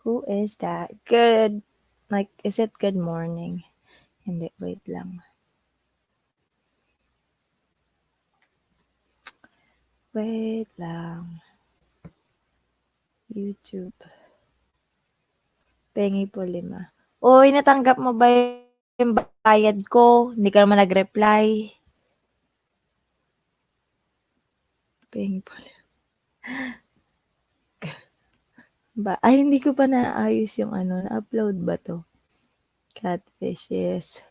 Who is that? Good, like, is it good morning? Hindi, wait lang. Wait lang. YouTube. Pengi po 5. Uy, natanggap mo ba yung bayad ko? Hindi ka naman nag-reply. Pengi po 5. Ay, hindi ko pa naayos yung na-upload ba to? Catfish, yes.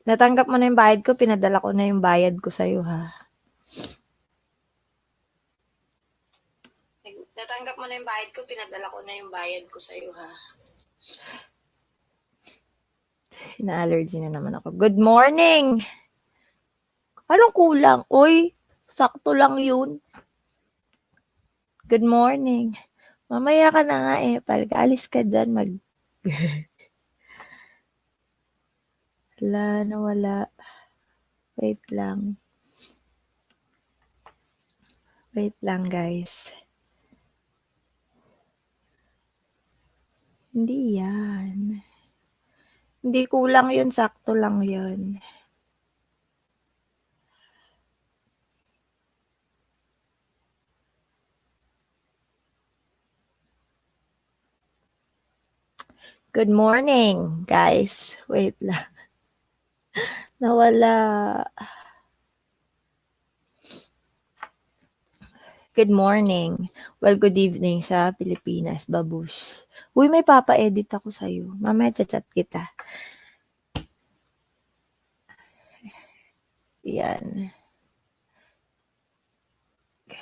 Natanggap mo na yung bayad ko, pinadala ko na yung bayad ko sa'yo, ha? Natanggap mo na yung bayad ko, pinadala ko na yung bayad ko sa'yo, ha? Na-allergy na naman ako. Good morning! Anong kulang? Uy, sakto lang yun. Good morning. Mamaya ka na nga eh. Pag alis ka dyan, nawala. Wait lang. Wait lang, guys. Hindi yan. Hindi kulang yun. Sakto lang yun. Good morning, guys. Wait lang. Nawala. Good morning. Well, good evening sa Pilipinas, babush. Uy, may papa-edit ako sa'yo. Mamaya chat kita. Yan.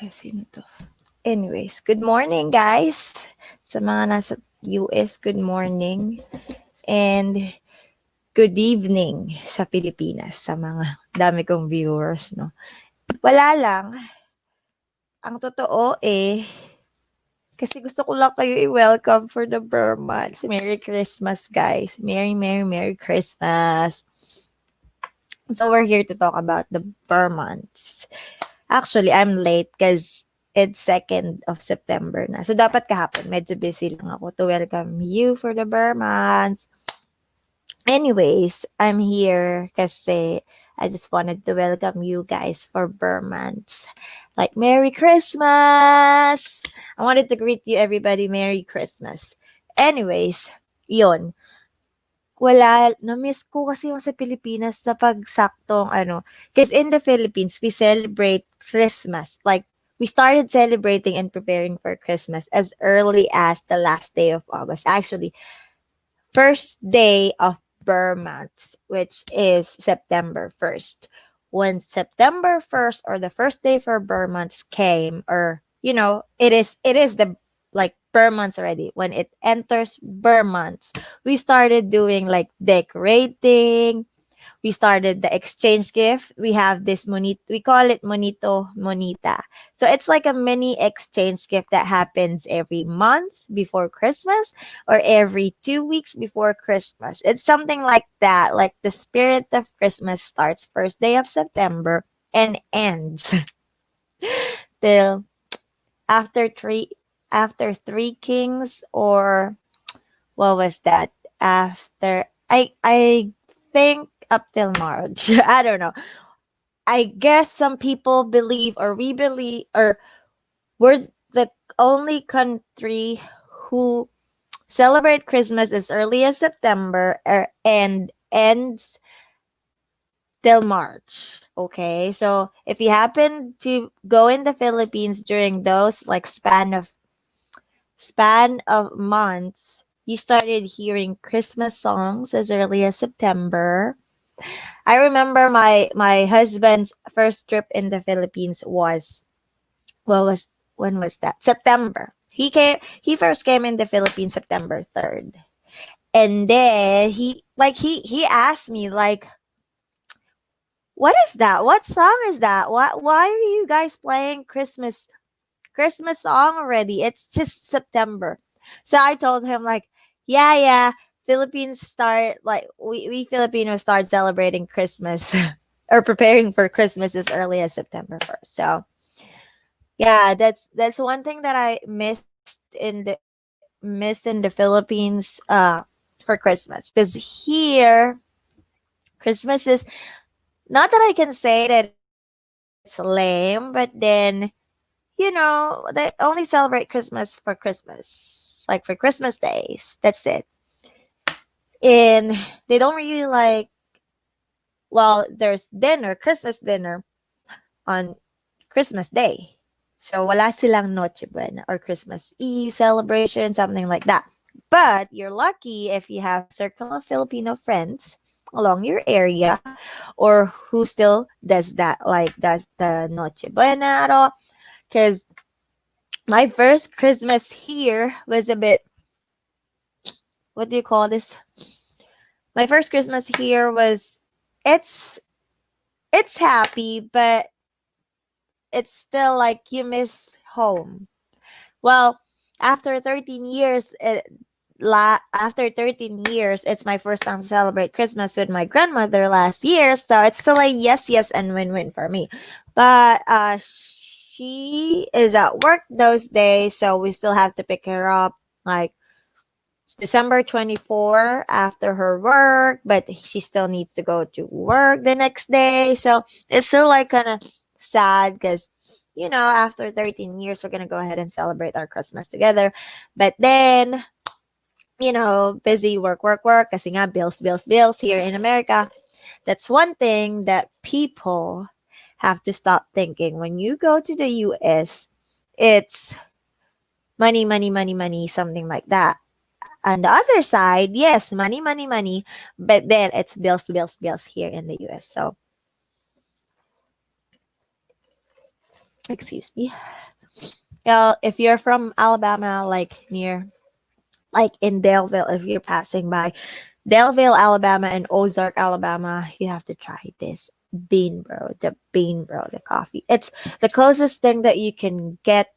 Sino to? Anyways, good morning, guys. Sa mga nasa US, good morning. And good evening sa Pilipinas, sa mga dami kong viewers, no? Wala lang. Ang totoo kasi gusto ko lang kayo i-welcome for the Burr months. Merry Christmas, guys. Merry, Merry, Merry Christmas. So we're here to talk about the Burr months. Actually, I'm late because it's 2nd of September na. So dapat kahapon, medyo busy lang ako to welcome you for the Burr months. Anyways, I'm here kasi I just wanted to welcome you guys for Burr months. Like, Merry Christmas! I wanted to greet you everybody, Merry Christmas. Anyways, yun. Na-miss ko kasi yung sa Pilipinas na pagsaktong because in the Philippines, we celebrate Christmas. Like, we started celebrating and preparing for Christmas as early as the last day of August. Actually, first day of Burr months, which is September 1st. When September 1st or the first day for Burr months came, or it is the like Burr months already. When it enters Burr months, we started doing like decorating. We started the exchange gift. We have this monito. We call it monito monita. So it's like a mini exchange gift that happens every month before Christmas or every 2 weeks before Christmas. It's something like that. Like the spirit of Christmas starts first day of September and ends till after three kings, or what was that? After I think up till March. I don't know. I guess some people believe, or we believe, or we're the only country who celebrate Christmas as early as September and ends till March. Okay, so if you happen to go in the Philippines during those like span of months, you started hearing Christmas songs as early as September. I remember my husband's first trip in the Philippines was when was that? September. He first came in the Philippines September 3rd. And then he asked me like, what is that? What song is that? Why are you guys playing Christmas song already? It's just September. So I told him like, yeah, Philippines start like we Filipinos start celebrating Christmas or preparing for Christmas as early as September 1st. So yeah, that's one thing that I missed miss in the Philippines for Christmas. Because here, Christmas is not that I can say that it's lame, but then, they only celebrate Christmas for Christmas. Like for Christmas days. That's it. And they don't really like, well, there's dinner, Christmas dinner on Christmas Day. So wala silang Noche Buena or Christmas Eve celebration, something like that. But you're lucky if you have circle of Filipino friends along your area or who still does that, like does the Noche Buena at all. Because my first Christmas here was a bit, what do you call this? My first Christmas here was, it's it's happy, but it's still like you miss home. Well, after 13 years, after 13 years, it's my first time to celebrate Christmas with my grandmother last year. So it's still a yes, yes, and win-win for me. But she is at work those days, so we still have to pick her up. Like it's December 24 after her work, but she still needs to go to work the next day. So it's still like kind of sad because, after 13 years, we're going to go ahead and celebrate our Christmas together. But then, busy work, work, work, kasi nga bills, bills, bills here in America. That's one thing that people have to stop thinking. When you go to the US, it's money, money, money, money, something like that. On the other side, yes, money, money, money, but then it's bills, bills, bills here in the US. So, excuse me. Well, if you're from Alabama, like in Daleville, if you're passing by Daleville, Alabama, and Ozark, Alabama, you have to try this Bean Bro, the coffee. It's the closest thing that you can get,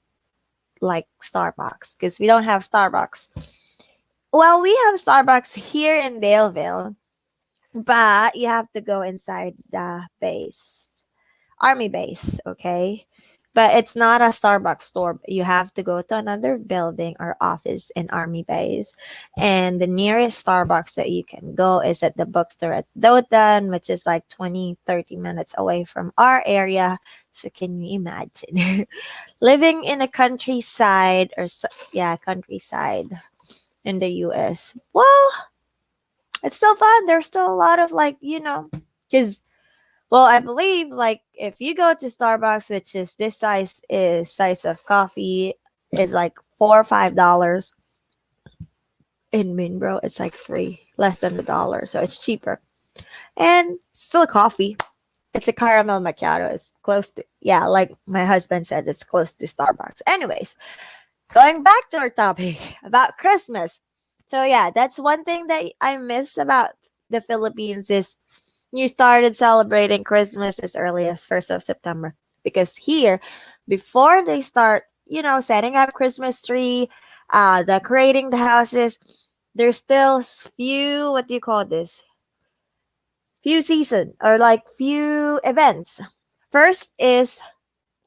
like Starbucks, because we don't have Starbucks. Well, we have Starbucks here in Daleville, but you have to go inside the base, army base, okay? But it's not a Starbucks store. You have to go to another building or office in army base. And the nearest Starbucks that you can go is at the bookstore at Dotan, which is like 20, 30 minutes away from our area. So can you imagine living in a countryside yeah, countryside in the US? Well, it's still fun. There's still a lot of because I believe like if you go to Starbucks, which is this size of coffee is like $4 or $5. In Minbro, it's like three, less than $1, so it's cheaper. And still coffee. It's a caramel macchiato. It's close to, yeah, like my husband said, it's close to Starbucks. Anyways, going back to our topic about Christmas. So yeah, that's one thing that I miss about the Philippines is you started celebrating Christmas as early as 1st of September. Because here, before they start, setting up Christmas tree, decorating the houses, there's still few, what do you call this? Few season or like few events. First is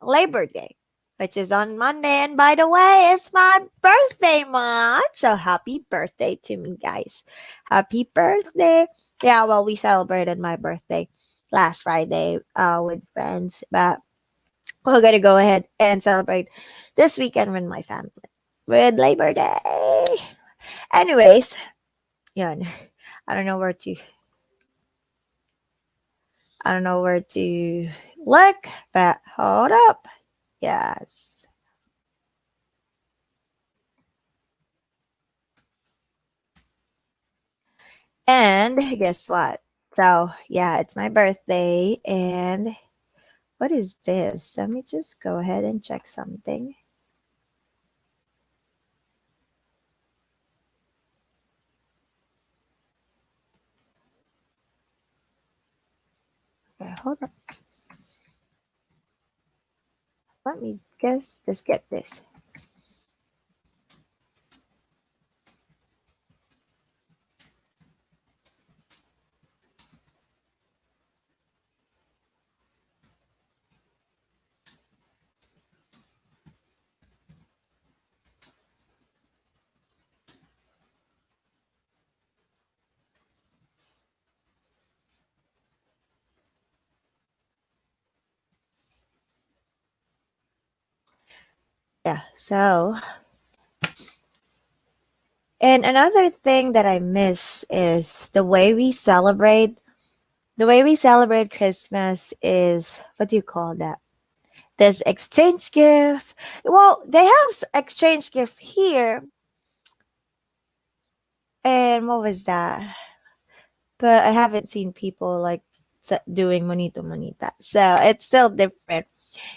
Labor Day, which is on Monday. And by the way, it's my birthday month. So happy birthday to me, guys. Happy birthday. Yeah, well, we celebrated my birthday last Friday with friends, but we're going to go ahead and celebrate this weekend with my family with Labor Day. Anyways, yun. I don't know where to I don't know where to look, but hold up. Yes. And guess what? So, yeah, it's my birthday. And what is this? Let me just go ahead and check something. Okay, hold on. Let me just get this. Yeah. So, and another thing that I miss is the way we celebrate Christmas is, what do you call that? There's exchange gift. Well, they have exchange gift here, and what was that? But I haven't seen people like doing monito monita, so it's still different.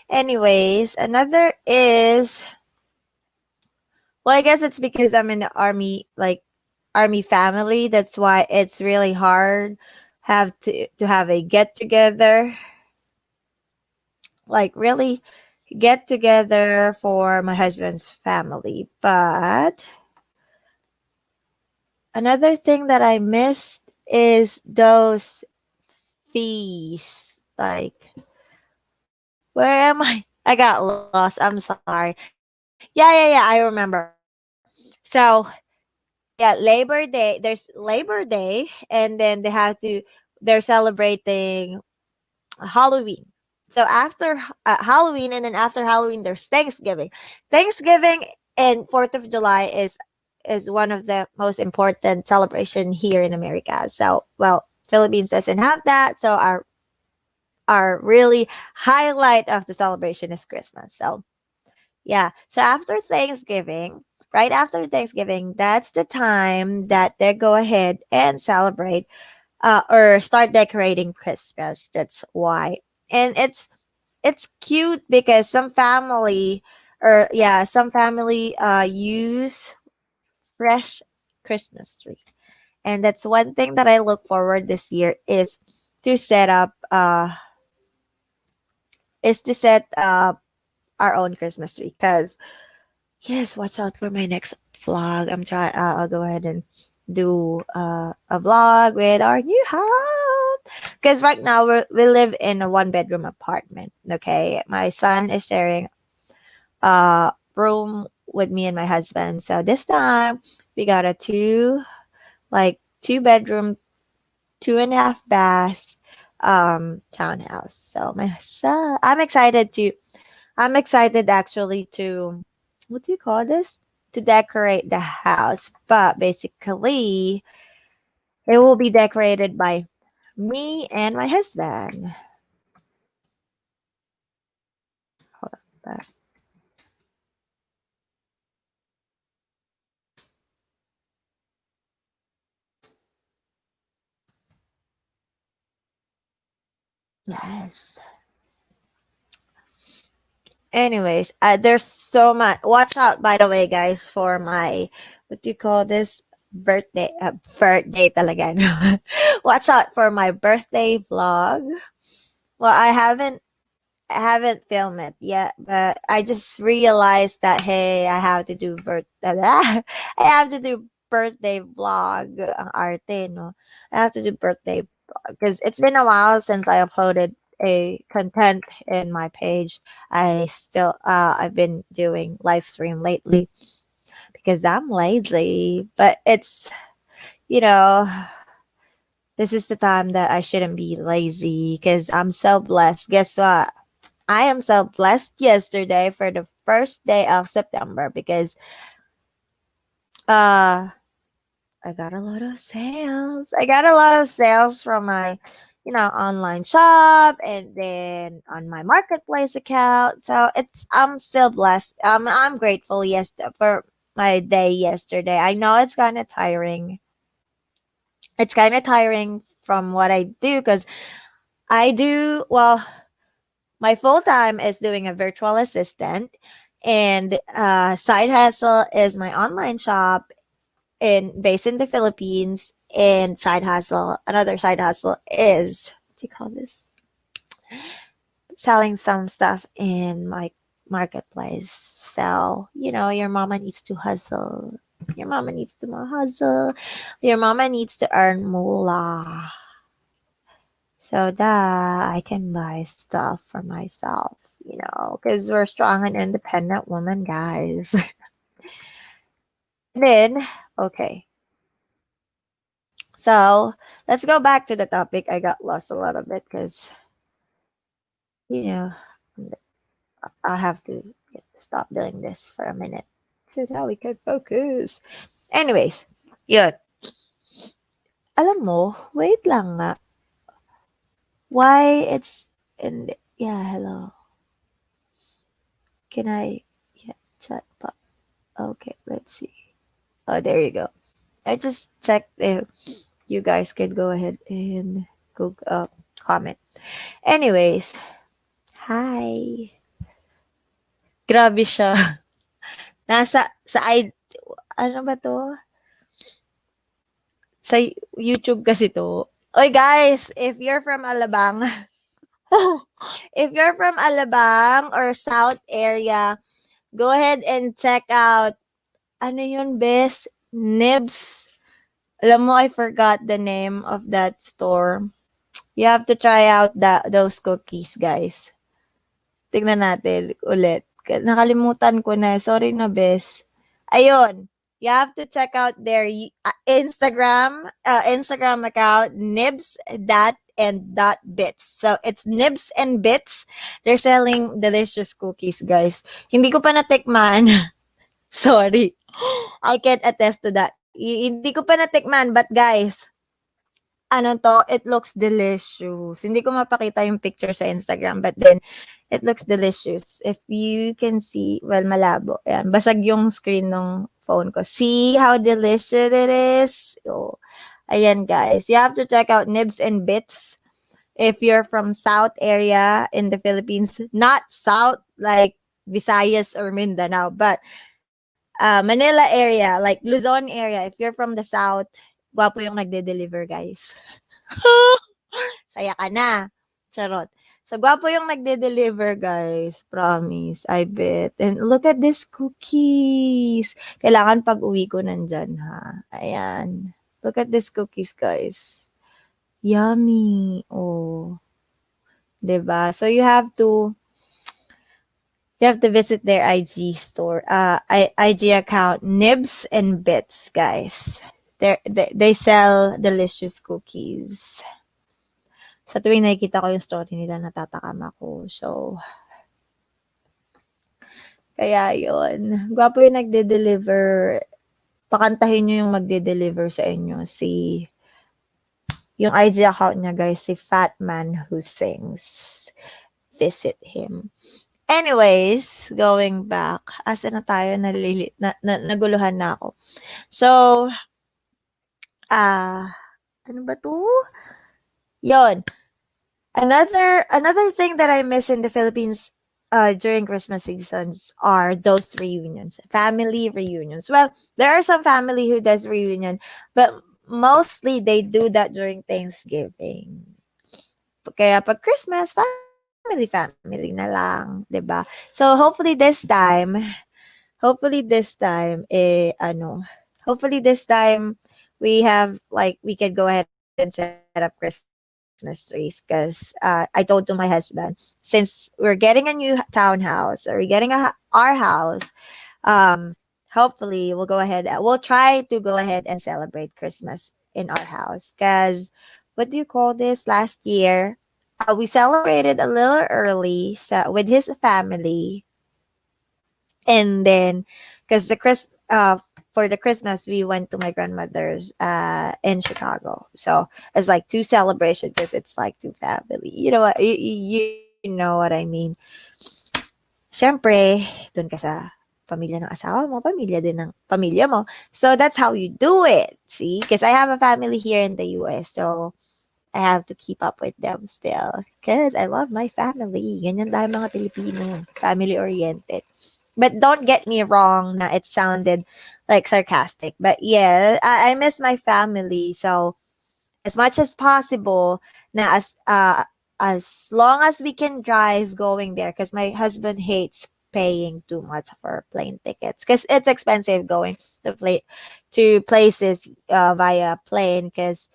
Anyways, another is, well, I guess it's because I'm in the army, like army family. That's why it's really hard to have a get together, like really get together for my husband's family. But another thing that I missed is those feasts. Like, where am I? I got lost. I'm sorry. Yeah, I remember. So, yeah, Labor Day. There's Labor Day, and then they're celebrating Halloween. So after Halloween, and then after Halloween, there's Thanksgiving. Thanksgiving and 4th of July is one of the most important celebration here in America. So, well, Philippines doesn't have that. So our really highlight of the celebration is Christmas. So yeah. So after Thanksgiving, right after Thanksgiving, that's the time that they go ahead and celebrate or start decorating Christmas. That's why. And it's cute because some family use fresh Christmas tree. And that's one thing that I look forward this year to set up is to set up our own Christmas tree. Cause yes, watch out for my next vlog. I'm trying. I'll go ahead and do a vlog with our new house. Because right now we live in a one bedroom apartment. Okay, my son is sharing a room with me and my husband. So this time we got a two bedroom, 2.5 bath townhouse. So my son, I'm excited actually to, what do you call this? To decorate the house. But basically, it will be decorated by me and my husband. But yes. Anyways, there's so much. Watch out, by the way, guys, for my, what do you call this? Birthday talaga. No? Watch out for my birthday vlog. Well, I haven't filmed it yet, but I just realized that hey, I have to do birthday vlog ang arte, no. I have to do birthday because it's been a while since I uploaded a content in my page. I've been doing live stream lately because I'm lazy, but it's you know this is the time that I shouldn't be lazy because I'm so blessed. Guess what? I am so blessed yesterday for the first day of September because uh I got a lot of sales. I got a lot of sales from my online shop and then on my marketplace account. So I'm still blessed. I'm grateful for my day yesterday. I know it's kind of tiring. It's kind of tiring from what I do because I do well my full time is doing a virtual assistant, and side hustle is my online shop based in the Philippines. And another side hustle is, what do you call this? Selling some stuff in my marketplace. So your mama needs to hustle. Your mama needs to hustle. Your mama needs to earn moolah so that I can buy stuff for myself, because we're strong and independent women, guys. And then, okay, so let's go back to the topic. I got lost a little bit because, you know, I have to. Stop doing this for a minute so that we can focus. Anyways, yun. Alam mo, wait lang nga. Why it's in the, yeah, hello. Can I, yeah, chat pa. Okay, let's see. Oh, there you go. I just checked if you guys could go ahead and go comment. Anyways, hi. Grabe siya. Sa ano ba to? Sa YouTube kasi to. Oy guys, if you're from Alabang, if you're from Alabang or South area, go ahead and check out, ano yun, best? Nibs. Alam mo, I forgot the name of that store. You have to try out those cookies, guys. Tingnan natin ulit. Nakalimutan ko na. Sorry na, bes. Ayun. You have to check out their Instagram account, nibs dot and dot bits. So it's nibs and bits. They're selling delicious cookies, guys. Hindi ko pa natikman. Sorry. I can attest to that. Hindi ko pa natikman, but guys, ano to, it looks delicious. Hindi ko mapakita yung picture sa Instagram, but then, it looks delicious. If you can see, well, malabo. Ayan, basag yung screen ng phone ko. See how delicious it is? Oh, ayan, guys. You have to check out Nibs and Bits if you're from South area in the Philippines. Not South, like Visayas or Mindanao, but Manila area, like Luzon area. If you're from the South, gwapo yung nagde-deliver, guys. Saya ka na. Charot. So, gwapo yung nagde-deliver, guys. Promise. I bet. And look at this cookies. Kailangan pag uwi ko nandyan, ha. Ayan. Look at this cookies, guys. Yummy. Oh. 'Di ba? So, you have to visit their IG store, IG account, Nibs and Bits, guys. They sell delicious cookies. Sa tuwing nakikita ko yung story nila, natatakam ako. So, kaya yun. Gwapo yung nagde-deliver. Pakantahin nyo yung magde-deliver sa inyo. Yung IG account niya, guys, si Fat Man Who Sings. Visit him. Anyways, going back. Asa na tayo? Naguluhan na ako. So, ano ba to? Yon. Another thing that I miss in the Philippines during Christmas seasons are those reunions, family reunions. Well, there are some family who does reunion, but mostly they do that during Thanksgiving. Kaya pag Christmas, family na lang, 'di ba? So hopefully this time hopefully this time we have, like, we can go ahead and set up Christmas trees, because I told to my husband, since we're getting a new townhouse, or we're getting our house, hopefully we'll try to go ahead and celebrate Christmas in our house, because what do you call this, last year we celebrated a little early with his family. And then, because for the Christmas, we went to my grandmother's in Chicago. So it's like two celebration, because it's like two family. You know what? You know what I mean. Siyempre, doon ka sa pamilya ng asawa mo, pamilya din ng pamilya mo. So that's how you do it. See? Because I have a family here in the US. So I have to keep up with them still. Because I love my family. Ganyan tayo mga Pilipino. Family-oriented. But don't get me wrong na it sounded like sarcastic. But yeah, I miss my family. So as much as possible, na as long as we can drive going there, because my husband hates paying too much for plane tickets, because it's expensive going to places via plane, because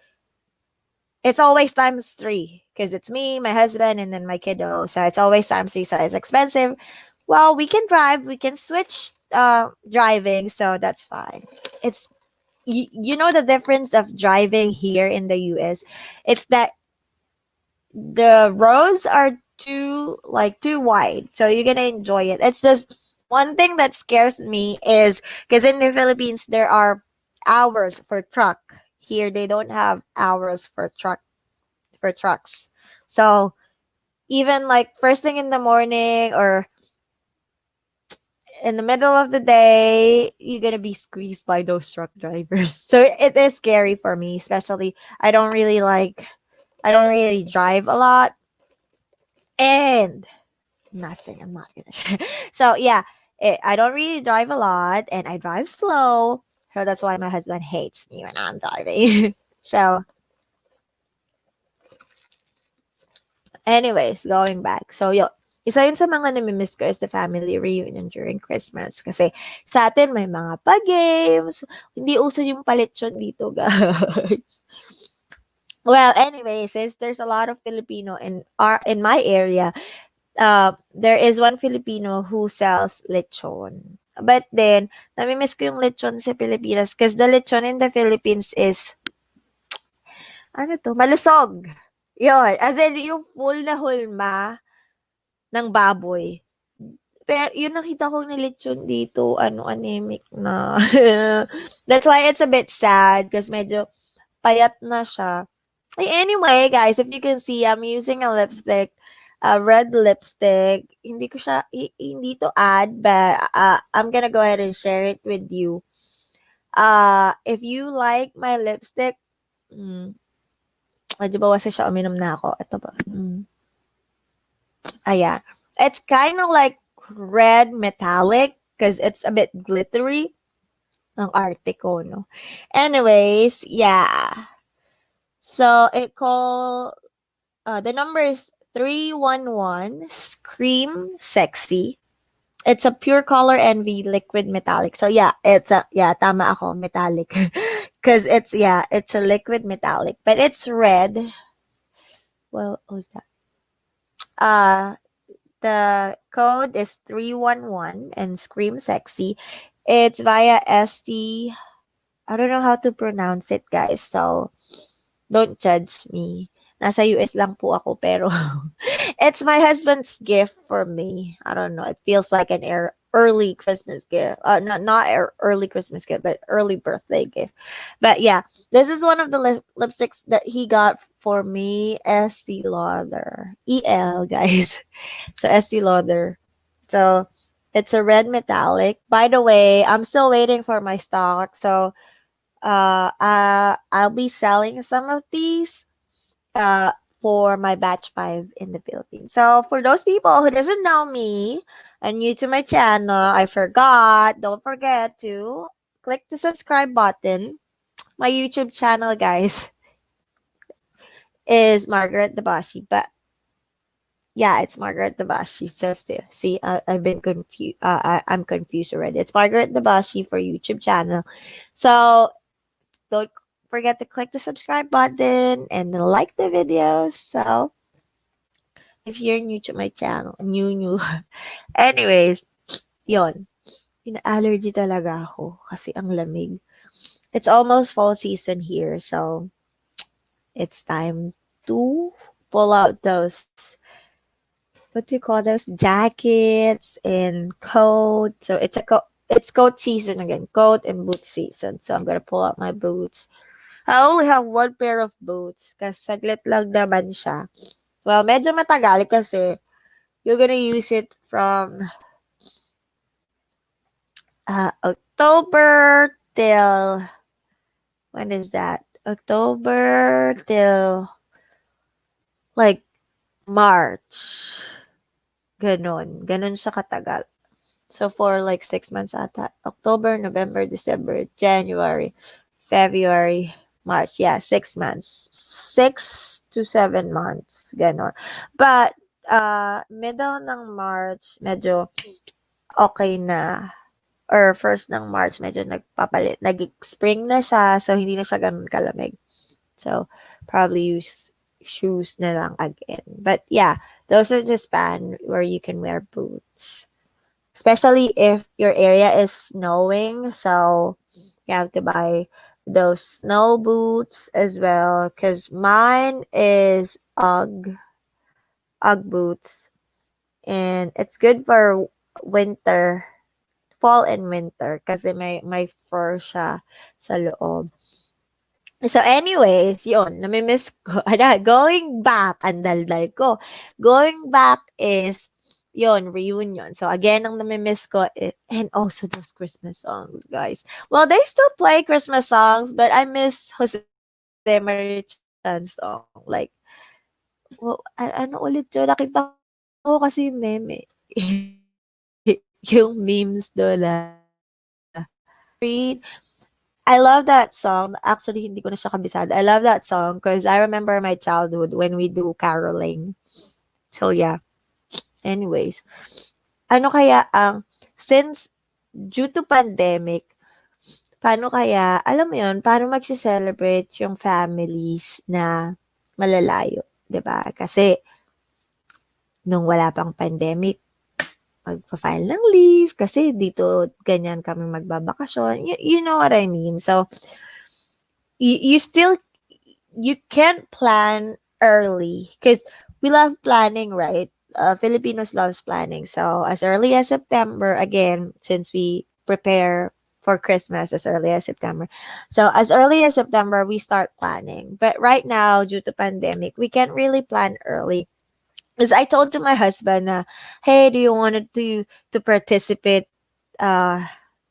it's always times three, because it's me, my husband, and then my kiddo. So it's always times three. So it's expensive. Well, we can drive. We can switch driving. So that's fine. It's you know the difference of driving here in the US. It's that the roads are too wide. So you're gonna enjoy it. It's just One thing that scares me is because in the Philippines there are hours for truck. Here they don't have hours for trucks. So even like first thing in the morning or in the middle of the day, you're gonna be squeezed by those truck drivers. So it is scary for me, especially I don't really drive a lot. And nothing, I'm not gonna share. So yeah, I don't really drive a lot and I drive slow. So that's why my husband hates me when I'm driving. So anyways, going back. So, isa yun sa mga nami-miss ko is the family reunion during Christmas. Kasi sa atin may mga pa-games. Hindi uso yung palitsyon dito, guys. Well, anyway, since there's a lot of Filipino in my area, there is one Filipino who sells lechon. But then, nami-miss ko yung lechon sa Pilipinas because the lechon in the Philippines is, ano to, malusog. Yun. As in, yung full na hulma ng baboy. Pero yung nakita kong na lechon dito, anemic na. That's why it's a bit sad because medyo payat na siya. Anyway, guys, if you can see, I'm using a lipstick, a red lipstick. Hindi ko siya, hindi to add, but I'm gonna go ahead and share it with you. If you like my lipstick, medyo bawasan siya, uminom na ako. Ito ba? Ayan. It's kind of like red metallic because it's a bit glittery. Ang arte ko, no? Anyways, yeah. So, the number is 311 Scream Sexy. It's a pure color envy liquid metallic. So, yeah, tama ako, metallic. Because it's a liquid metallic. But it's red. Well, what's that? The code is 311 and Scream Sexy. It's via ST. I don't know how to pronounce it, guys. So, don't judge me. Nasa US lang po ako, pero it's my husband's gift for me. I don't know. It feels like an early Christmas gift. Not early Christmas gift, but early birthday gift. But yeah, this is one of the lipsticks that he got for me. Estee Lauder. EL, guys. So Estee Lauder. So it's a red metallic. By the way, I'm still waiting for my stock. So I'll be selling some of these uh for my batch 5 in the Philippines. So for those people who doesn't know me and new to my channel, I forgot, don't forget to click the subscribe button. My YouTube channel, guys, is Margaret Dabashi, but yeah, it's Margaret Dabashi. So still, see, I've been confused. I'm confused already. It's Margaret Dabashi for YouTube channel. So don't forget to click the subscribe button and like the videos. So if you're new to my channel, new. Anyways, yon. Ina-allergy talaga ako kasi ang lamig. It's almost fall season here, so it's time to pull out those, what do you call those, jackets and coat. So it's coat season again, coat and boot season. So I'm gonna pull out my boots. I only have one pair of boots kasi saglit lang naman siya. Well, medyo matagal kasi you're gonna use it from October till, when is that? October till like March. Ganon siya katagal. So for like 6 months ata. October, November, December, January, February, March. Yeah, 6 months. 6 to 7 months. Ganon. But middle ng March, medyo okay na. Or first ng March, medyo nagpapalit. Nag-spring na siya, so hindi na siya ganun kalamig. So, probably use shoes na lang again. But yeah, those are the span where you can wear boots. Especially if your area is snowing, so you have to buy those snow boots as well. Because mine is UGG, UGG boots. And it's good for winter fall and winter kasi may fur siya sa loob. So anyways, yun, nami-miss ko. Going back, ang daldal ko. Going back is, yun, reunion. So again, ang nami-miss ko, and also those Christmas songs, guys. Well, they still play Christmas songs, but I miss Jose Marichan's song. Like, well, ano ulit yun? Nakita ko kasi meme. Yung memes doon. Read. I love that song. Actually, hindi ko na siya kabisado. I love that song because I remember my childhood when we do caroling. So, yeah. Anyways. Ano kaya ang, since due to pandemic, paano kaya, alam mo yun, paano magse-celebrate yung families na malalayo, 'di ba? Kasi nung wala pang pandemic, magfa-file ng leave kasi dito ganyan kami magbabakasyon. You know what I mean? So, you still, you can't plan early because we love planning, right? Filipinos loves planning. So as early as September, again, since we prepare for Christmas as early as September. So as early as September, we start planning. But right now, due to pandemic, we can't really plan early. Because I told to my husband, hey, do you want to participate uh,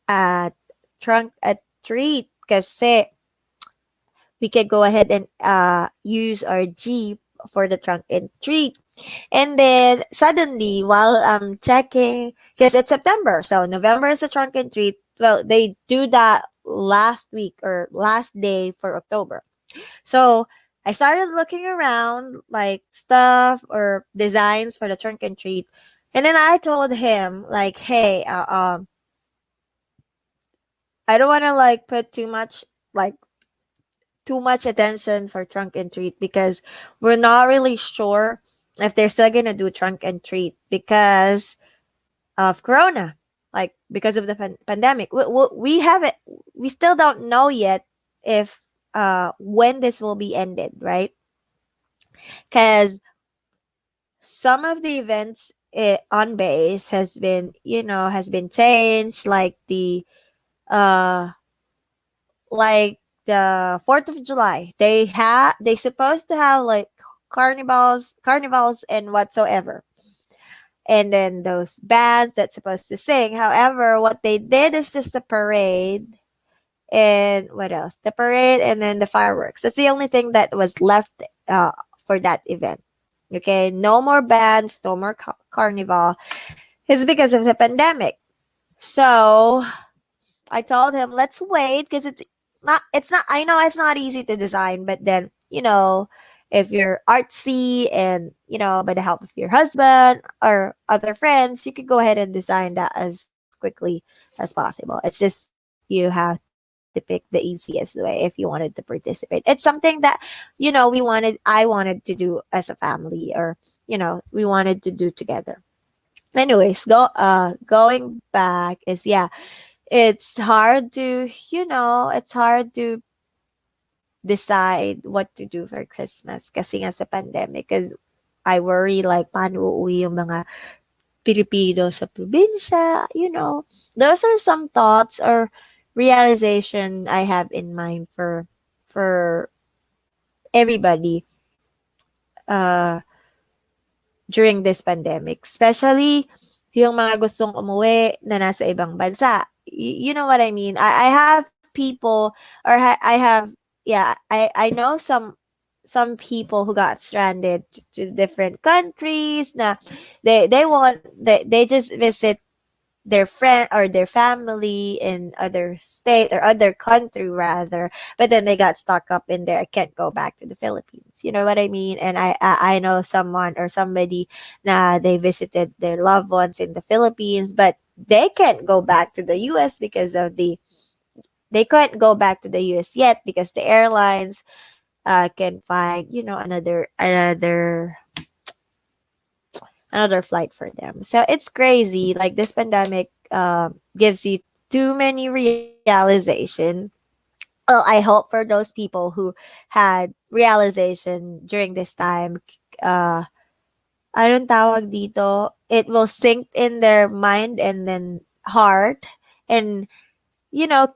at trunk at treat? Kasi we can go ahead and use our Jeep for the trunk and treat. And then suddenly, while I'm checking, because it's September, so November is a trunk and treat. Well, they do that last week or last day for October. So I started looking around like stuff or designs for the trunk and treat. And then I told him like, hey, I don't want to like put like too much attention for trunk and treat because we're not really sure if they're still gonna do trunk and treat because of corona, like because of the pandemic. We haven't, we still don't know yet if when this will be ended, right? Because some of the events on base has been, has been changed, uh like the 4th of July. They supposed to have like carnivals and whatsoever. And then those bands that's supposed to sing. However, what they did is just a parade and what else? The parade and then the fireworks. That's the only thing that was left for that event. Okay, no more bands, no more carnival. It's because of the pandemic. So I told him, let's wait because it's not, I know it's not easy to design, but then, if you're artsy and, by the help of your husband or other friends, you could go ahead and design that as quickly as possible. It's just you have to pick the easiest way if you wanted to participate. It's something that, I wanted to do as a family or, we wanted to do together. Anyways, going back is, yeah, it's hard to, it's hard to decide what to do for Christmas kasi nga sa pandemic. Because I worry like paano uuwi yung mga Pilipino sa probinsya, Those are some thoughts or realization I have in mind for everybody uh during this pandemic, especially yung mga gustong umuwi na nasa ibang bansa. You know what I mean? I have people, or I have, yeah, I know some people who got stranded to different countries na they just visit their friend or their family in other state or other country rather, but then they got stuck up in there, can't go back to the Philippines, you know what I mean? And I know someone or somebody na they visited their loved ones in the Philippines, but they can't go back to the US because of they couldn't go back to the US yet because the airlines can find, another flight for them. So it's crazy. Like this pandemic gives you too many realization. Well, I hope for those people who had realization during this time, anong tawag dito? It will sink in their mind and then heart and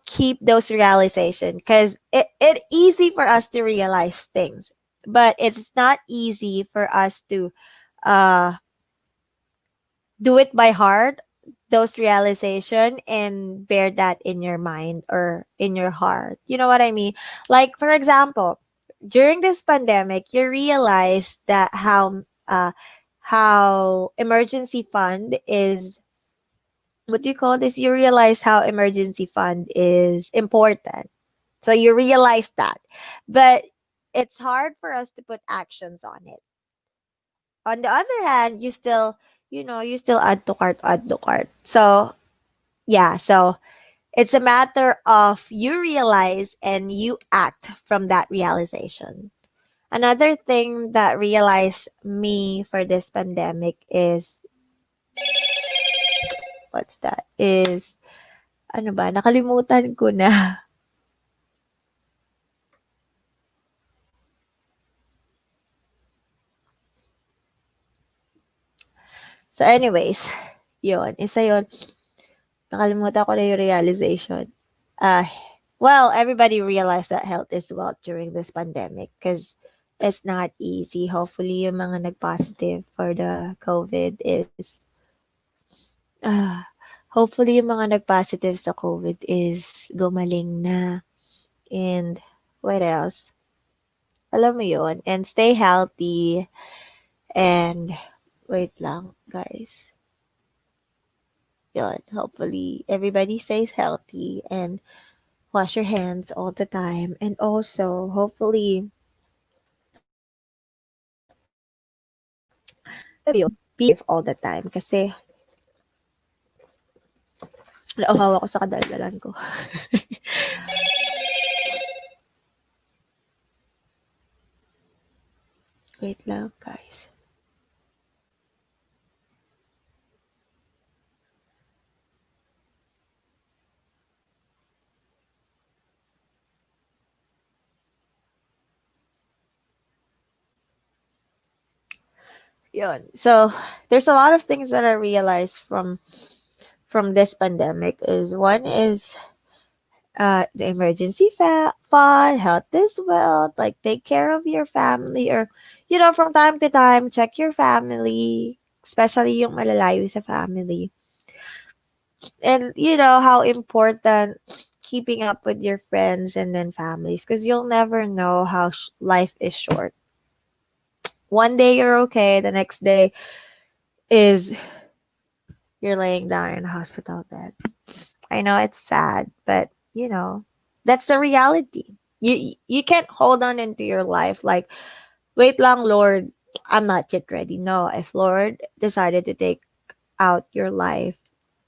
keep those realization, because it easy for us to realize things, but it's not easy for us to uh do it by heart, those realization, and bear that in your mind or in your heart. You know what I mean? Like, for example, during this pandemic, you realize that how emergency fund is, what do you call this? You realize how emergency fund is important. So you realize that. But it's hard for us to put actions on it. On the other hand, you still add to cart. So, yeah, so it's a matter of you realize and you act from that realization. Another thing that realized me for this pandemic is, what's that? Is, ano ba? Nakalimutan ko na. So anyways, yun. Isa yun. Nakalimutan ko na yung realization. Uh, well, everybody realized that health is wealth during this pandemic, because it's not easy. Hopefully, yung mga nag-positive for the COVID is, uh, hopefully, yung mga nag-positive sa COVID is gumaling na. And what else? Alam mo yun. And stay healthy. And wait lang, guys. Yun. Hopefully, everybody stays healthy and wash your hands all the time. And also, hopefully, alam mo yun, be safe all the time. Kasi, nauhaw ako sa kadaldalan ko. Wait lang, guys. Yun. So, there's a lot of things that I realized from this pandemic. Is one is the emergency fund, health is wealth, like take care of your family, or from time to time check your family, especially yung malalayo sa family. And how important keeping up with your friends and then families, because you'll never know how life is short. One day you're okay, the next day is you're laying down in a hospital bed. I know it's sad, but that's the reality. You can't hold on into your life like, wait lang, Lord, I'm not yet ready. No, if Lord decided to take out your life,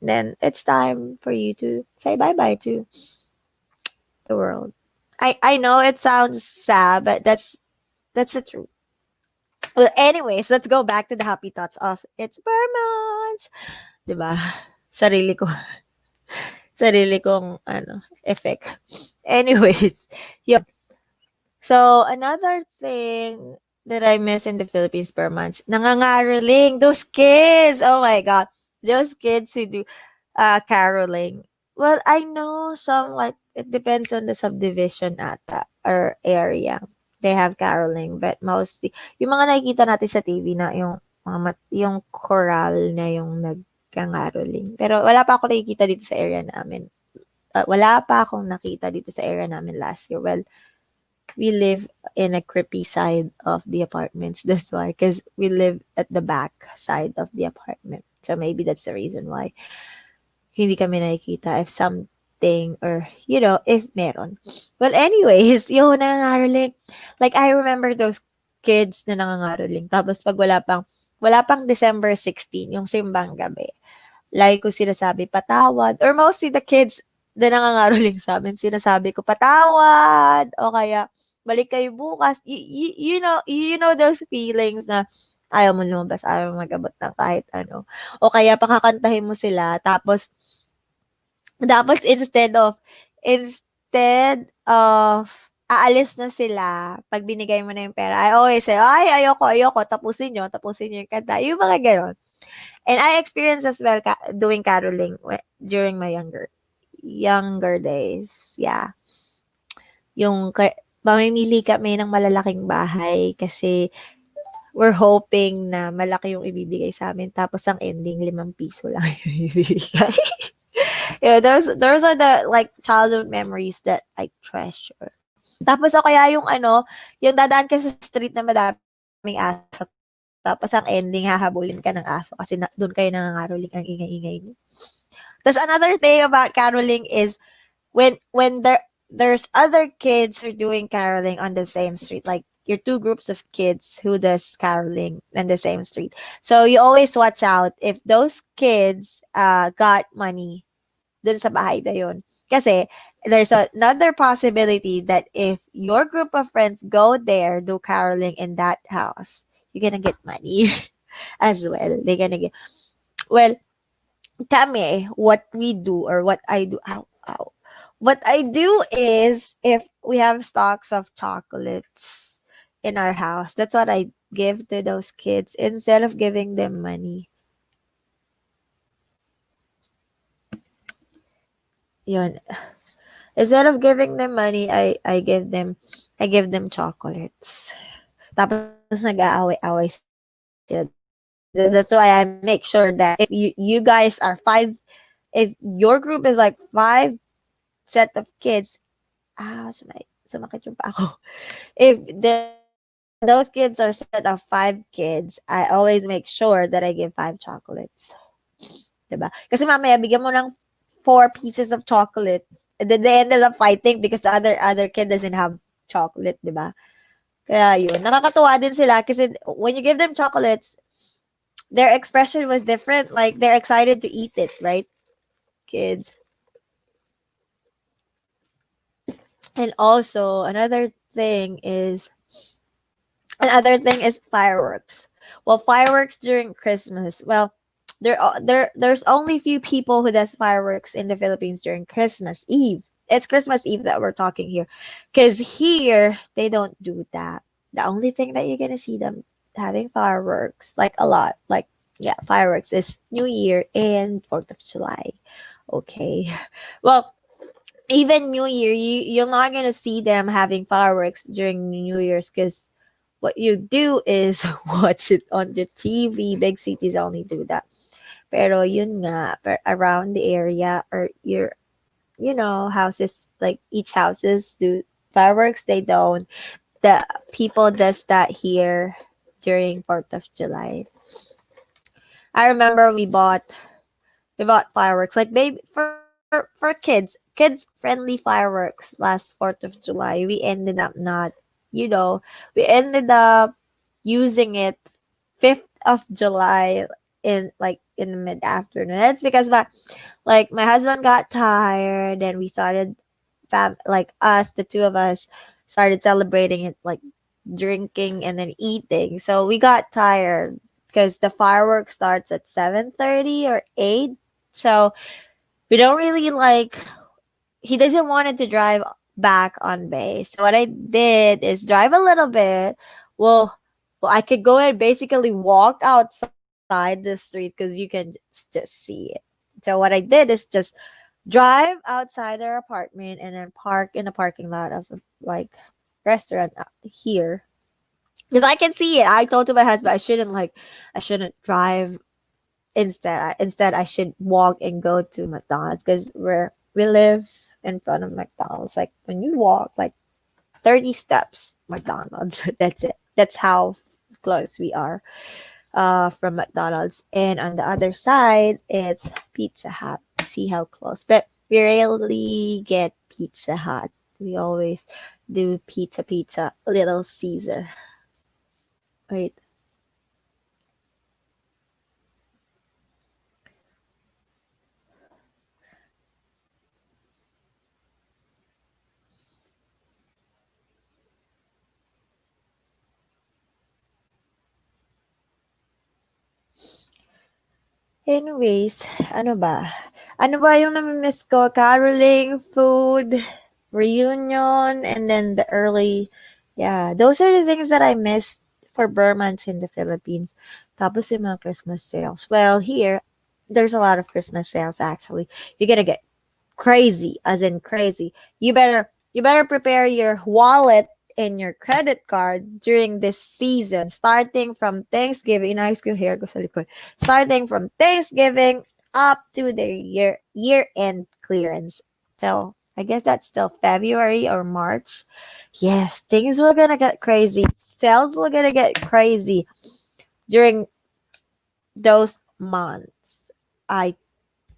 then it's time for you to say bye-bye to the world. I know it sounds sad, but that's the truth. Well, anyways, let's go back to the happy thoughts of it's Vermont. 'Di ba? Sarili ko, sarili kong effect. Anyways, so another thing that I miss in the Philippines per month, nangangaroling. Those kids, oh my god, those kids who do caroling. Well, I know some, like, it depends on the subdivision ata or area. They have caroling, but mostly yung mga nakikita natin sa TV na yung yung choral na yung nagkangaroling. Pero wala pa ako nakikita dito sa area namin. Wala pa akong nakita dito sa area namin last year. Well, we live in a creepy side of the apartments. That's why, because we live at the back side of the apartment. So maybe that's the reason why hindi kami nakikita if something, or if meron. Well, anyways, yung nangangaroling. Like, I remember those kids na nangangaroling. Tapos pag wala pang December 16, yung simbang gabi. Like ko sinasabi, patawad. Or mostly the kids na nangangaroling sa amin, sinasabi ko, patawad. O kaya, balik kayo bukas. You know those feelings na ayaw mo lumabas, ayaw mo mag-abot ng kahit ano. O kaya, pakakantahin mo sila, tapos instead of aalis na sila, pag binigay mo na yung pera, I always say, ay, ayoko, tapusin nyo yung kanta. Yung mga ganon. And I experienced as well doing caroling during my younger younger days. Yeah. Yung mamimili kami ng malalaking bahay kasi we're hoping na malaki yung ibibigay sa amin tapos ang ending ₱5 lang yung ibibigay. Yeah, those are the like childhood memories that I treasure. Tapos o kaya yung ano, yung dadaan ka sa street na madaming aso tapos ang ending hahabulin ka ng aso kasi doon kayo nangangaroling ang ingay-ingay niyo. That's another thing about caroling is when there's other kids who are doing caroling on the same street, like your two groups of kids who does caroling on the same street. So you always watch out if those kids got money dun sa bahay na yun. Kasi there's another possibility that if your group of friends go there, do caroling in that house, you're gonna get money as well. They're gonna get, well, kami, what we do or what I do, what I do is if we have stocks of chocolates in our house, that's what I give to those kids instead of giving them money. Yun. Instead of giving them money, I give them chocolates. Tapos nag-aaway-away sila. That's why I make sure that if you guys are if your group is like 5 set of kids, sumakit yung pa ako. If those kids are set of 5 kids, I always make sure that I give 5 chocolates. Diba? Kasi mamaya bigyan mo ng 4 pieces of chocolate and then they ended up fighting because the other kid doesn't have chocolate, diba? Kaya yun, nakakatuwa din sila kasi when you give them chocolates, their expression was different. Like, they're excited to eat it, right? Kids. And also, another thing is fireworks. Well, fireworks during Christmas. Well, there's only few people who does fireworks in the Philippines during Christmas Eve. It's Christmas Eve that we're talking here, because here they don't do that. The only thing that you're gonna see them having fireworks, like a lot, like yeah, fireworks is New Year and 4th of July. Okay, well, even New Year, you're not gonna see them having fireworks during New Year's because what you do is watch it on the TV. Big cities only do that. Pero yun nga, around the area or houses, like each houses do fireworks. They don't. The people does that here during 4th of July. I remember we bought fireworks, like baby for kids friendly fireworks last 4th of July. We ended up not, we ended up using it 5th of July in the mid afternoon. That's because my husband got tired and we started like us, the two of us started celebrating it, like drinking and then eating. So we got tired because the fireworks starts at 7:30 or 8. So we don't really like, he doesn't want to drive back on base. So what I did is drive a little bit. Well, I could go and basically walk outside the street because you can just see it. So what I did is just drive outside their apartment and then park in a parking lot of like restaurant here because I can see it. I told to my husband I shouldn't drive. Instead I should walk and go to McDonald's because we live in front of McDonald's. Like when you walk like 30 steps, McDonald's. That's it. That's how close we are from McDonald's. And on the other side, it's Pizza Hut. See how close. But we rarely get Pizza Hut. We always do pizza, Little Caesar. Wait. Anyways, ano ba? Ano ba yung nami-miss ko? Caroling, food, reunion, and then the early, yeah, those are the things that I missed for Burmans in the Philippines. Tapos yung mga Christmas sales. Well, here, there's a lot of Christmas sales actually. You're gonna get crazy, as in crazy. You better prepare your wallet and your credit card during this season, starting from Thanksgiving. Inayos ko yung hair ko sa likod. Starting from Thanksgiving up to the year-end clearance. So, I guess that's still February or March. Yes, things were gonna get crazy. Sales were gonna get crazy during those months. I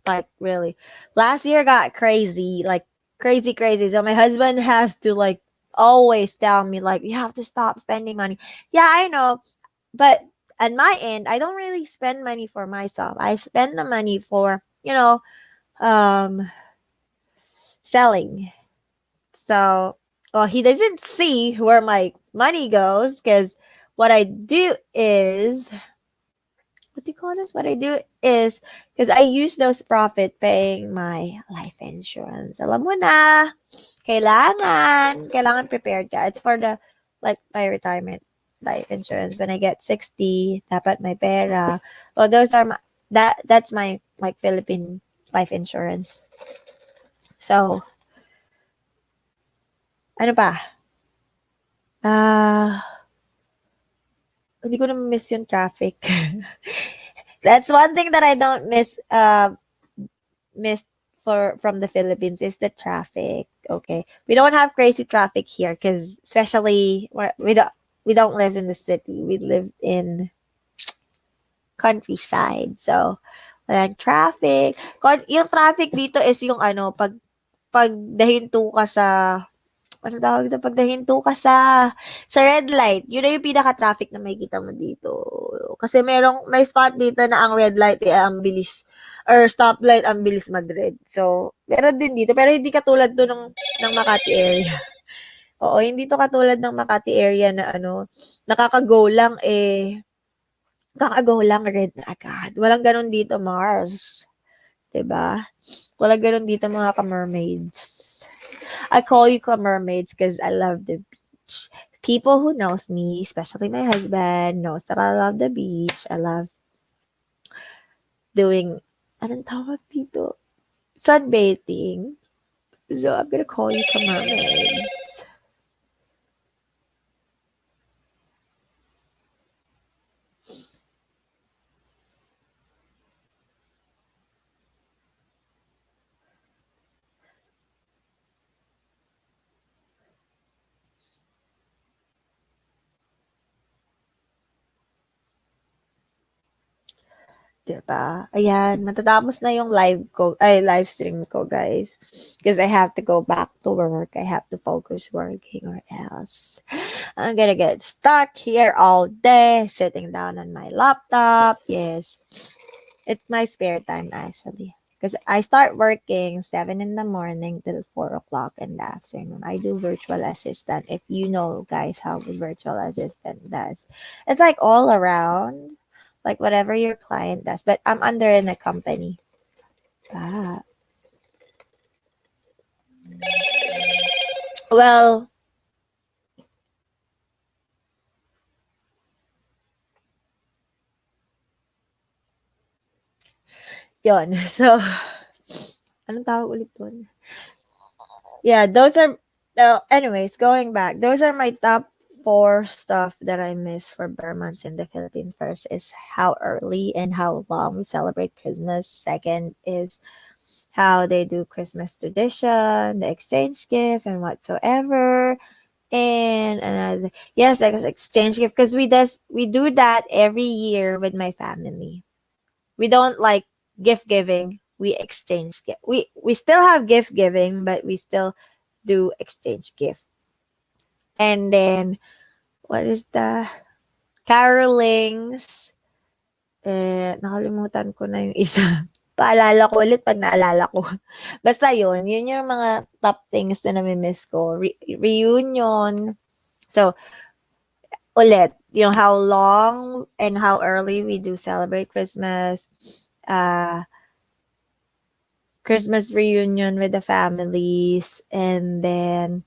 like really. Last year got crazy, like crazy, crazy. So my husband has to like always tell me like you have to stop spending money. Yeah, I know, but at my end, I don't really spend money for myself. I spend the money for um selling. So, well, he doesn't see where my money goes because what I do is what do you call this? What I do is, because I use those profit paying my life insurance. Alam mo na, kailangan prepared ka. It's for the, like, my retirement life insurance. When I get 60, dapat may pera. Well, those are my, that's my, like, Philippine life insurance. So, ano pa? Ah, hindi ko na miss yung traffic. That's one thing that I don't miss for from the Philippines is the traffic. Okay, we don't have crazy traffic here because especially we don't live in the city. We live in countryside. So walang traffic. Yung traffic dito is yung ano pag dahinto ka sa ano tawag dito? Pag nahinto ka sa red light, yun na yung pinaka-traffic na makikita mo dito. Kasi may spot dito na ang red light ang bilis or stoplight ang bilis mag-red. So, meron din dito. Pero hindi katulad to ng Makati area. Oo, hindi to katulad ng Makati area na nakaka-go lang kaka-go lang red na agad. Walang ganun dito, Mars. 'Di ba? Walang ganun dito mga ka-mermaids. I call you ka-mermaids because I love the beach. People who knows me, especially my husband, knows that I love the beach. I love doing, anong tawag dito? Sunbathing. So, I'm gonna call you ka-mermaids. 'Di ba? Ayan, matatapos na yung live stream ko, guys. Because I have to go back to work. I have to focus working or else I'm gonna get stuck here all day, sitting down on my laptop. Yes, it's my spare time actually. Because I start working 7 in the morning till 4 o'clock in the afternoon. I do virtual assistant. If you know, guys, how the virtual assistant does. It's like all around, like whatever your client does. But I'm under in a company. Ah. Well, yon. So, anong tawag ulit doon? Yeah, those are anyways, going back, those are my top four stuff that I miss for bare months in the Philippines. First is how early and how long we celebrate Christmas. Second is how they do Christmas tradition, the exchange gift and whatsoever. And another, yes, like exchange gift because we do that every year with my family. We don't like gift giving. We exchange gift. We still have gift giving, but we still do exchange gift. And then what is the carolings? Nakalimutan ko na yung isa. Paalala ko ulit pag naalala ko. Basta yun yung mga top things na nami-miss ko. Reunion. So, ulit, yung how long and how early we do celebrate Christmas. Christmas reunion with the families. And then,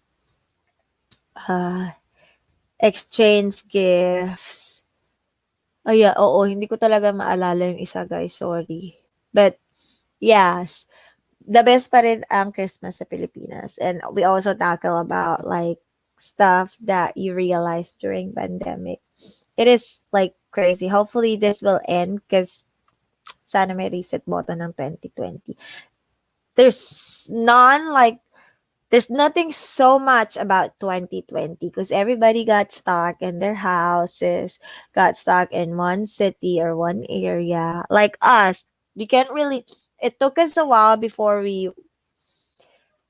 exchange gifts. Ay, oo, hindi ko talaga maalala yung isa, guys, sorry. But, yes, the best pa rin ang Christmas sa Pilipinas. And we also tackle about like stuff that you realize during pandemic. It is like crazy. Hopefully this will end because sana may reset button ng 2020. There's none like there's nothing so much about 2020 because everybody got stuck in their houses, got stuck in one city or one area. Like us, we can't really. It took us a while before we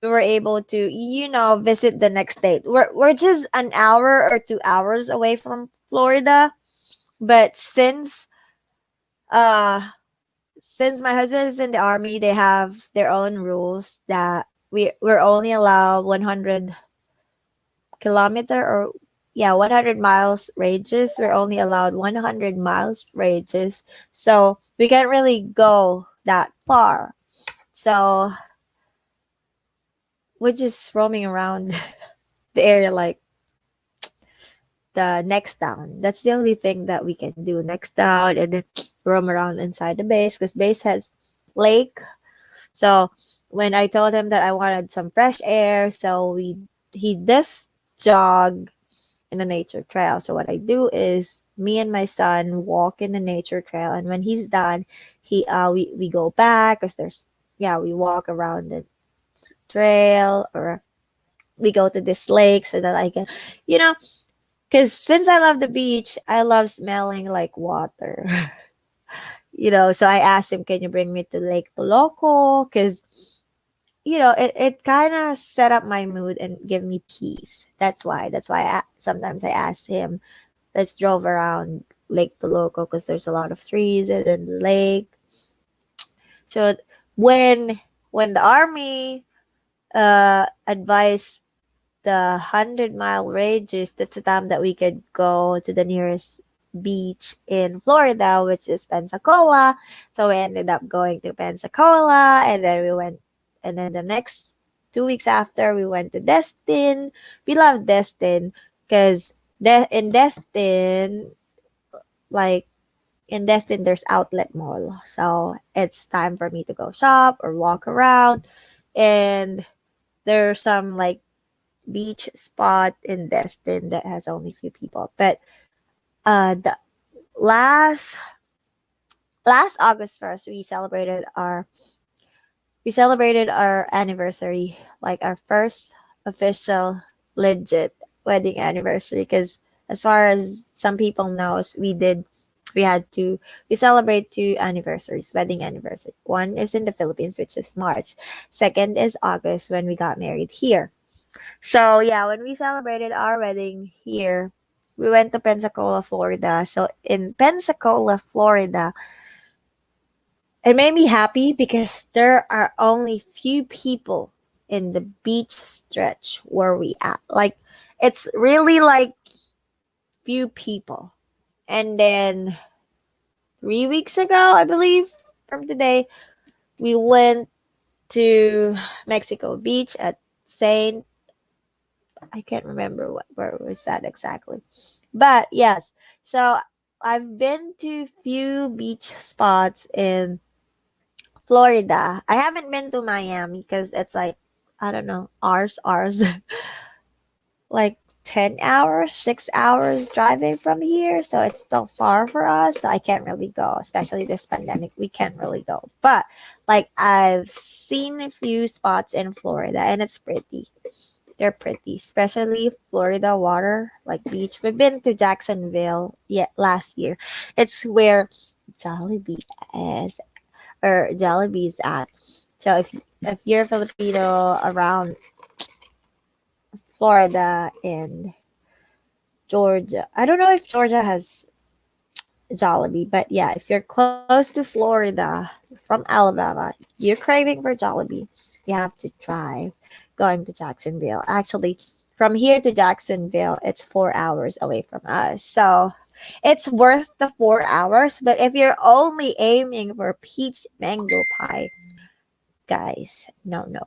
were able to visit the next state. We're just an hour or 2 hours away from Florida, but uh since my husband is in the army, they have their own rules that we're only allowed 100 kilometer or yeah 100 miles radius. We're only allowed 100 miles radius, so we can't really go that far. So we're just roaming around the area like the next town. That's the only thing that we can do next town, and then roam around inside the base because base has lake. So when I told him that I wanted some fresh air, so he does jog in the nature trail. So what I do is me and my son walk in the nature trail, and when he's done, we go back because there's yeah we walk around the trail or we go to this lake so that I can you know because since I love the beach, I love smelling like water. So I asked him, can you bring me to Lake Toloco? Because, it kind of set up my mood and give me peace. That's why sometimes I asked him, let's drove around Lake Toloco because there's a lot of trees and then the lake. So when when the army advised the 100-mile radius, that's the time that we could go to the nearest beach in Florida, which is Pensacola. So we ended up going to Pensacola, and then and then the next 2 weeks after, we went to Destin. We love Destin because in Destin, like in Destin, there's outlet mall. So it's time for me to go shop or walk around, and there's some like beach spot in Destin that has only few people. But the last last August 1st, we celebrated our anniversary, like our first official legit wedding anniversary. Because as far as some people knows, we celebrate two anniversaries, wedding anniversary. One is in the Philippines, which is March. Second is August when we got married here. So yeah, when we celebrated our wedding here, we went to Pensacola, Florida. So in Pensacola, Florida, it made me happy because there are only few people in the beach stretch where we at. Like it's really like few people. And then 3 weeks ago, I believe, from today, we went to Mexico Beach at Saint. I can't remember where was that exactly. But yes, so I've been to few beach spots in Florida. I haven't been to Miami because it's like I don't know, ours, like 10 hours, 6 hours driving from here. So it's still far for us. So I can't really go, especially this pandemic. We can't really go. But like I've seen a few spots in Florida and it's pretty. They're pretty, especially Florida water, like beach. We've been to Jacksonville last year. It's where Jollibee is, or Jollibee's at. So if you're Filipino around Florida and Georgia, I don't know if Georgia has Jollibee, but yeah, if you're close to Florida from Alabama, you're craving for Jollibee, you have to try going to Jacksonville. Actually, from here to Jacksonville, it's 4 hours away from us. So it's worth the 4 hours. But if you're only aiming for peach mango pie, guys, no, no.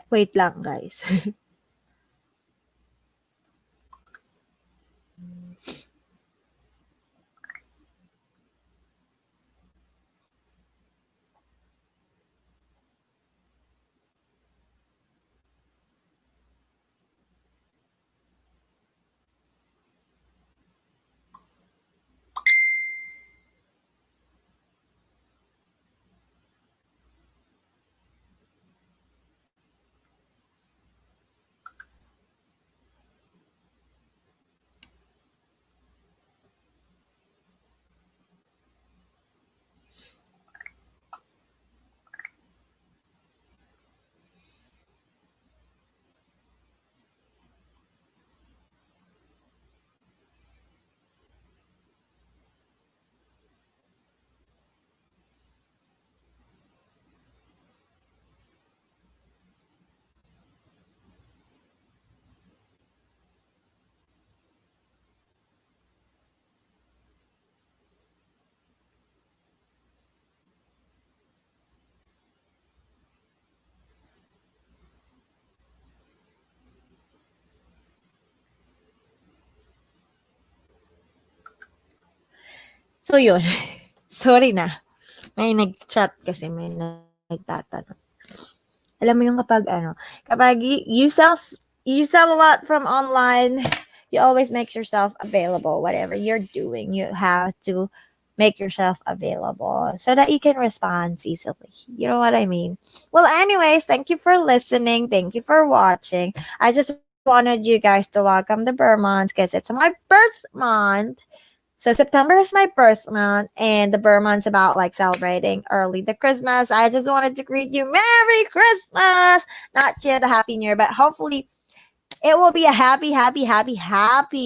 Wait lang, guys. So, yun. Sorry na. May nag-chat kasi may nagtatanong. Alam mo yung kapag you sell a lot from online, you always make yourself available. Whatever you're doing, you have to make yourself available so that you can respond easily. You know what I mean? Well, anyways, thank you for listening. Thank you for watching. I just wanted you guys to welcome the Burmans because it's my birth month. So September is my birth month, and the Burr about like celebrating early the Christmas. I just wanted to greet you Merry Christmas, not yet a Happy New Year, but hopefully it will be a happy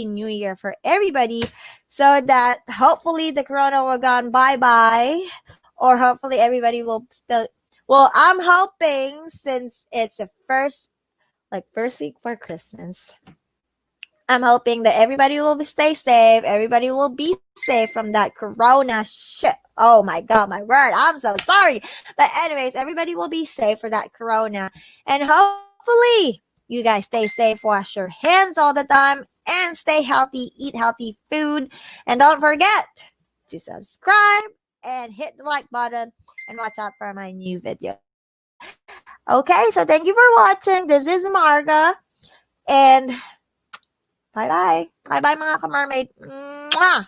New Year for everybody, so that hopefully the Corona will gone bye bye, or hopefully everybody will still. Well, I'm hoping since it's the first week for Christmas. I'm hoping that everybody will stay safe. Everybody will be safe from that corona shit. Oh my god, my word. I'm so sorry. But anyways, everybody will be safe for that corona. And hopefully you guys stay safe, wash your hands all the time, and stay healthy, eat healthy food. And don't forget to subscribe and hit the like button and watch out for my new video. Okay, so thank you for watching. This is Marga. And bye-bye. Bye-bye mga ka-mermaid. Mwah!